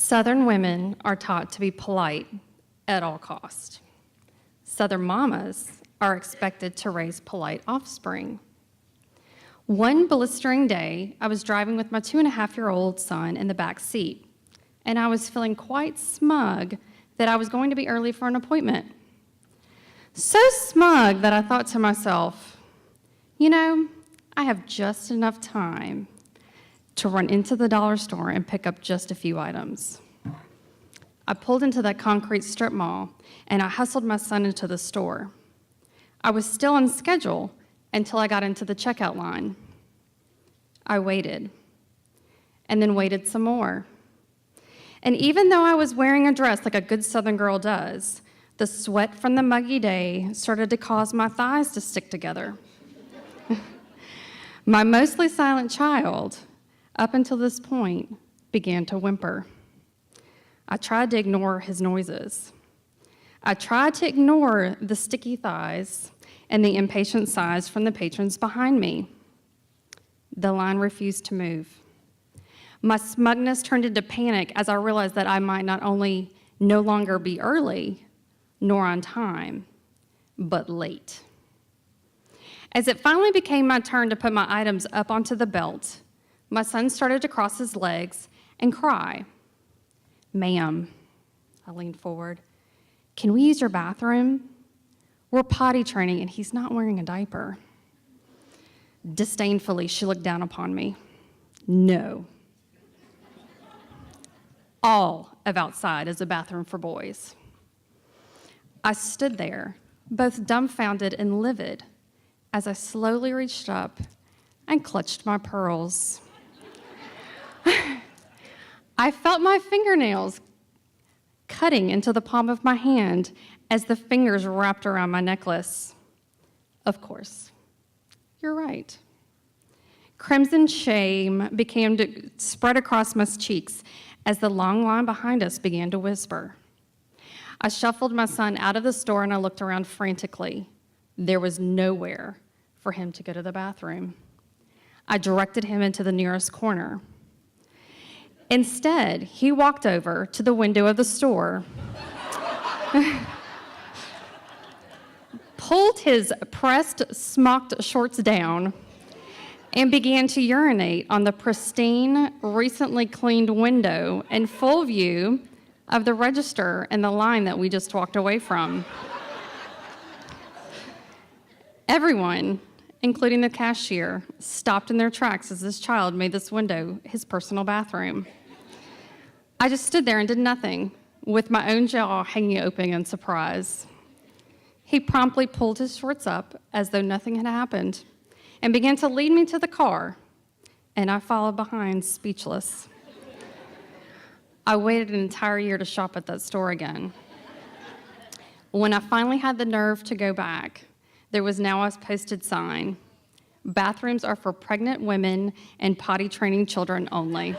Southern women are taught to be polite at all costs. Southern mamas are expected to raise polite offspring. One blistering day, I was driving with my 2.5-year-old son in the back seat, and I was feeling quite smug that I was going to be early for an appointment. So smug that I thought to myself, I have just enough time to run into the dollar store and pick up just a few items. I pulled into that concrete strip mall, and I hustled my son into the store. I was still on schedule until I got into the checkout line. I waited, and then waited some more. And even though I was wearing a dress like a good Southern girl does, the sweat from the muggy day started to cause my thighs to stick together. My mostly silent child, up until this point, began to whimper. I tried to ignore his noises. I tried to ignore the sticky thighs and the impatient sighs from the patrons behind me. The line refused to move. My smugness turned into panic as I realized that I might not only no longer be early, nor on time, but late. As it finally became my turn to put my items up onto the belt, my son started to cross his legs and cry. "Ma'am," I leaned forward, "can we use your bathroom? We're potty training and he's not wearing a diaper." Disdainfully, she looked down upon me. "No. All of outside is a bathroom for boys." I stood there, both dumbfounded and livid, as I slowly reached up and clutched my pearls. I felt my fingernails cutting into the palm of my hand as the fingers wrapped around my necklace. Of course, you're right. Crimson shame began to spread across my cheeks as the long line behind us began to whisper. I shuffled my son out of the store and I looked around frantically. There was nowhere for him to go to the bathroom. I directed him into the nearest corner. Instead, he walked over to the window of the store, pulled his pressed smocked shorts down, and began to urinate on the pristine, recently cleaned window in full view of the register and the line that we just walked away from. Everyone, including the cashier, stopped in their tracks as this child made this window his personal bathroom. I just stood there and did nothing, with my own jaw hanging open in surprise. He promptly pulled his shorts up as though nothing had happened and began to lead me to the car, and I followed behind, speechless. I waited an entire year to shop at that store again. When I finally had the nerve to go back, there was now a posted sign: "Bathrooms are for pregnant women and potty training children only."